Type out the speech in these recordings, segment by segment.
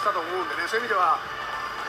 したと思うんでね、そういう意味では、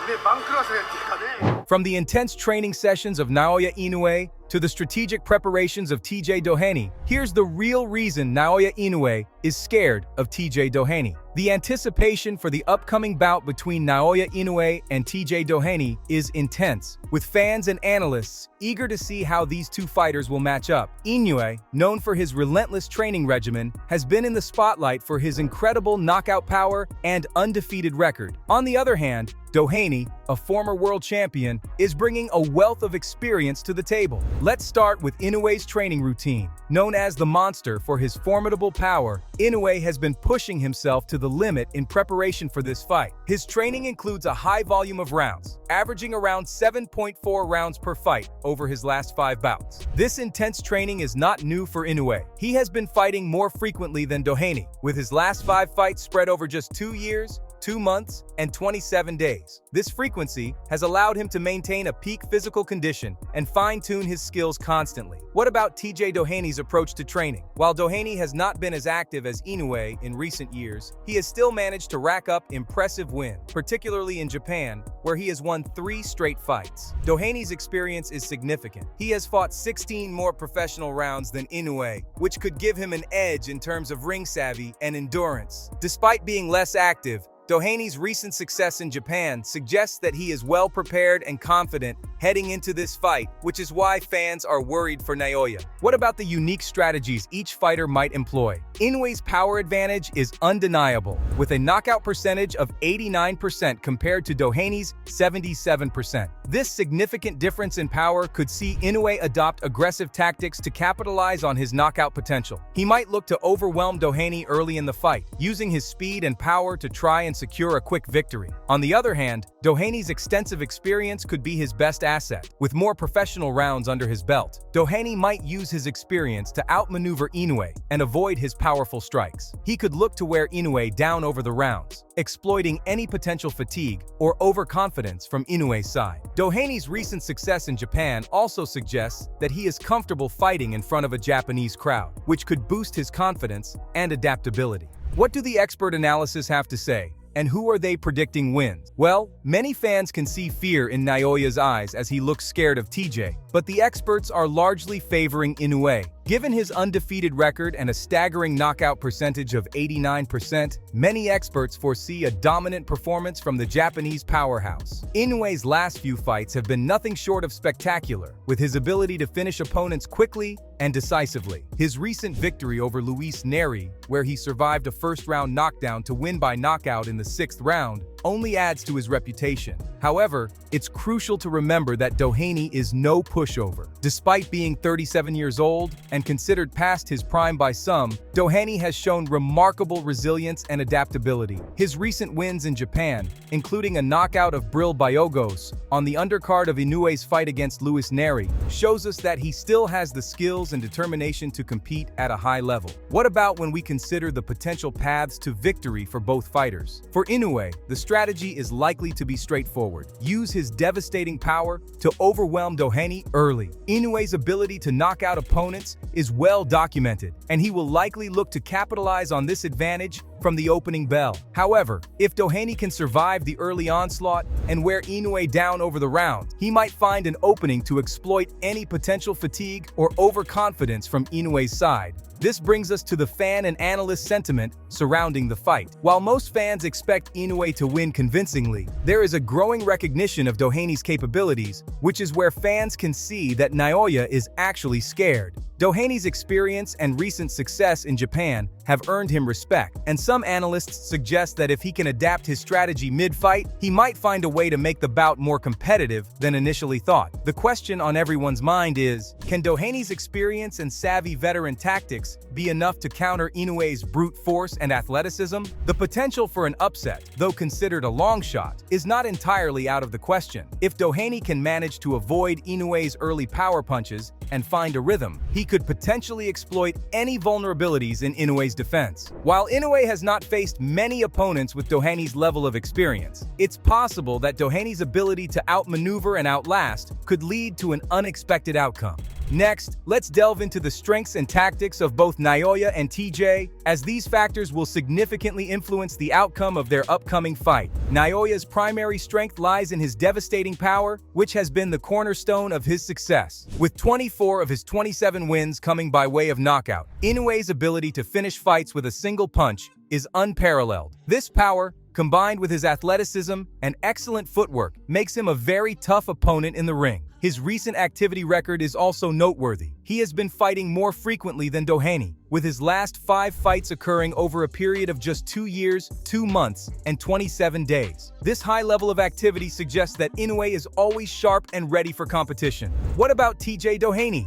ね、番狂わせっていうかね。 From the intense training sessions of Naoya Inoue to the strategic preparations of TJ Doheny, here's the real reason Naoya Inoue is scared of TJ Doheny. The anticipation for the upcoming bout between Naoya Inoue and TJ Doheny is intense, with fans and analysts eager to see how these two fighters will match up. Inoue, known for his relentless training regimen, has been in the spotlight for his incredible knockout power and undefeated record. On the other hand, Doheny, a former world champion, is bringing a wealth of experience to the table. Let's start with Inoue's training routine. Known as the Monster for his formidable power, Inoue has been pushing himself to the limit in preparation for this fight. His training includes a high volume of rounds, averaging around 7.4 rounds per fight over his last 5 bouts. This intense training is not new for Inoue. He has been fighting more frequently than Doheny, with his last 5 fights spread over just 2 years, 2 months, and 27 days. This frequency has allowed him to maintain a peak physical condition and fine-tune his skills constantly. What about TJ Doheny's approach to training? While Doheny has not been as active as Inoue in recent years, he has still managed to rack up impressive wins, particularly in Japan, where he has won 3 straight fights. Doheny's experience is significant. He has fought 16 more professional rounds than Inoue, which could give him an edge in terms of ring savvy and endurance. Despite being less active, Doheny's recent success in Japan suggests that he is well prepared and confident heading into this fight, which is why fans are worried for Naoya. What about the unique strategies each fighter might employ? Inoue's power advantage is undeniable, with a knockout percentage of 89% compared to Doheny's 77%. This significant difference in power could see Inoue adopt aggressive tactics to capitalize on his knockout potential. He might look to overwhelm Doheny early in the fight, using his speed and power to try and secure a quick victory. On the other hand, Doheny's extensive experience could be his best asset. With more professional rounds under his belt, Doheny might use his experience to outmaneuver Inoue and avoid his powerful strikes. He could look to wear Inoue down over the rounds, exploiting any potential fatigue or overconfidence from Inoue's side. Doheny's recent success in Japan also suggests that he is comfortable fighting in front of a Japanese crowd, which could boost his confidence and adaptability. What do the expert analysis have to say? And who are they predicting wins? Well, many fans can see fear in Naoya's eyes as he looks scared of TJ, but the experts are largely favoring Inoue. Given his undefeated record and a staggering knockout percentage of 89%, many experts foresee a dominant performance from the Japanese powerhouse. Inoue's last few fights have been nothing short of spectacular, with his ability to finish opponents quickly and decisively. His recent victory over Luis Neri, where he survived a first-round knockdown to win by knockout in the 6th round, only adds to his reputation. However, it's crucial to remember that Doheny is no pushover. Despite being 37 years old and considered past his prime by some, Doheny has shown remarkable resilience and adaptability. His recent wins in Japan, including a knockout of Bril Biogos on the undercard of Inoue's fight against Luis Neri, shows us that he still has the skills and determination to compete at a high level. What about when we consider the potential paths to victory for both fighters? For Inoue, the strategy is likely to be straightforward. Use his devastating power to overwhelm Doheny early. Inoue's ability to knock out opponents is well documented, and he will likely look to capitalize on this advantage from the opening bell. However, if Doheny can survive the early onslaught and wear Inoue down over the round, he might find an opening to exploit any potential fatigue or overconfidence from Inoue's side. This brings us to the fan and analyst sentiment surrounding the fight. While most fans expect Inoue to win convincingly, there is a growing recognition of Doheny's capabilities, which is where fans can see that Naoya is actually scared. Doheny's experience and recent success in Japan have earned him respect, and some analysts suggest that if he can adapt his strategy mid-fight, he might find a way to make the bout more competitive than initially thought. The question on everyone's mind is, can Doheny's experience and savvy veteran tactics be enough to counter Inoue's brute force and athleticism? The potential for an upset, though considered a long shot, is not entirely out of the question. If Doheny can manage to avoid Inoue's early power punches and find a rhythm, he could potentially exploit any vulnerabilities in Inoue's defense. While Inoue has not faced many opponents with Doheny's level of experience, it's possible that Doheny's ability to outmaneuver and outlast could lead to an unexpected outcome. Next, let's delve into the strengths and tactics of both Naoya and TJ, as these factors will significantly influence the outcome of their upcoming fight. Naoya's primary strength lies in his devastating power, which has been the cornerstone of his success. With 24 of his 27 wins coming by way of knockout, Inoue's ability to finish fights with a single punch is unparalleled. This power, combined with his athleticism and excellent footwork, makes him a very tough opponent in the ring. His recent activity record is also noteworthy. He has been fighting more frequently than Doheny, with his last 5 fights occurring over a period of just 2 years, 2 months, and 27 days. This high level of activity suggests that Inoue is always sharp and ready for competition. What about TJ Doheny?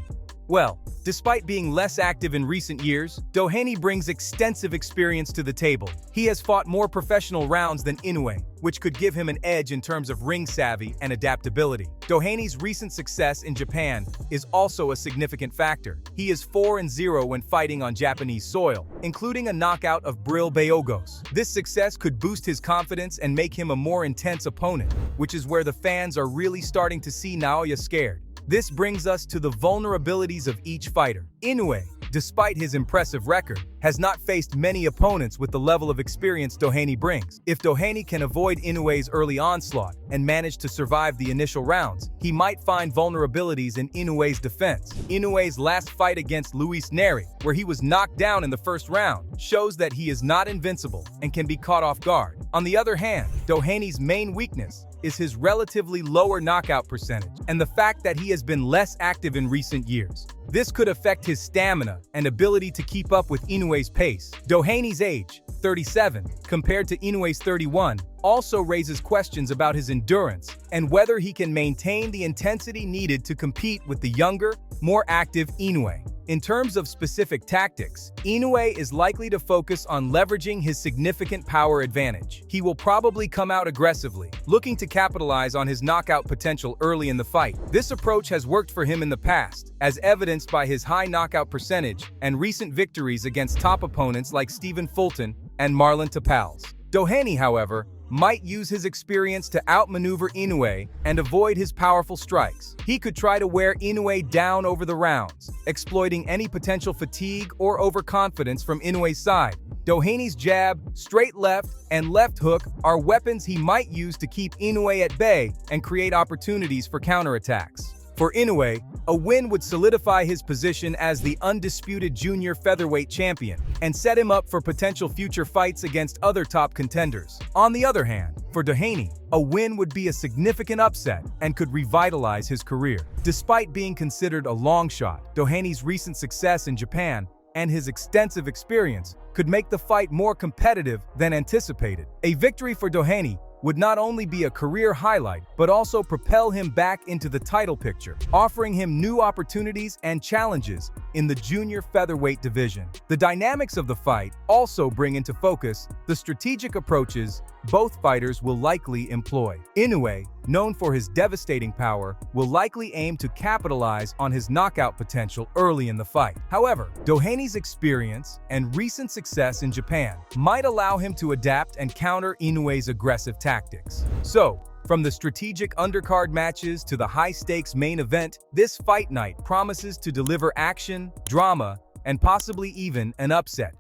Well, despite being less active in recent years, Doheny brings extensive experience to the table. He has fought more professional rounds than Inoue, which could give him an edge in terms of ring savvy and adaptability. Doheny's recent success in Japan is also a significant factor. He is 4-0 when fighting on Japanese soil, including a knockout of Bril Bayogos. This success could boost his confidence and make him a more intense opponent, which is where the fans are really starting to see Naoya scared. This brings us to the vulnerabilities of each fighter. Inoue, despite his impressive record, has not faced many opponents with the level of experience Doheny brings. If Doheny can avoid Inoue's early onslaught and manage to survive the initial rounds, he might find vulnerabilities in Inoue's defense. Inoue's last fight against Luis Neri, where he was knocked down in the first round, shows that he is not invincible and can be caught off guard. On the other hand, Doheny's main weakness is his relatively lower knockout percentage and the fact that he has been less active in recent years. This could affect his stamina and ability to keep up with Inoue's pace. Doheny's age, 37, compared to Inoue's 31, also raises questions about his endurance and whether he can maintain the intensity needed to compete with the younger, more active Inoue. In terms of specific tactics, Inoue is likely to focus on leveraging his significant power advantage. He will probably come out aggressively, looking to capitalize on his knockout potential early in the fight. This approach has worked for him in the past, as evidenced by his high knockout percentage and recent victories against top opponents like Stephen Fulton and Marlon Tapals. Doheny, however, might use his experience to outmaneuver Inoue and avoid his powerful strikes. He could try to wear Inoue down over the rounds, exploiting any potential fatigue or overconfidence from Inoue's side. Doheny's jab, straight left, and left hook are weapons he might use to keep Inoue at bay and create opportunities for counterattacks. For Inoue, a win would solidify his position as the undisputed junior featherweight champion and set him up for potential future fights against other top contenders. On the other hand, for Doheny, a win would be a significant upset and could revitalize his career. Despite being considered a long shot, Doheny's recent success in Japan and his extensive experience could make the fight more competitive than anticipated. A victory for Doheny would not only be a career highlight, but also propel him back into the title picture, offering him new opportunities and challenges in the junior featherweight division. The dynamics of the fight also bring into focus the strategic approaches both fighters will likely employ. Inoue, known for his devastating power, will likely aim to capitalize on his knockout potential early in the fight. However, Doheny's experience and recent success in Japan might allow him to adapt and counter Inoue's aggressive tactics. So, from the strategic undercard matches to the high-stakes main event, this fight night promises to deliver action, drama, and possibly even an upset.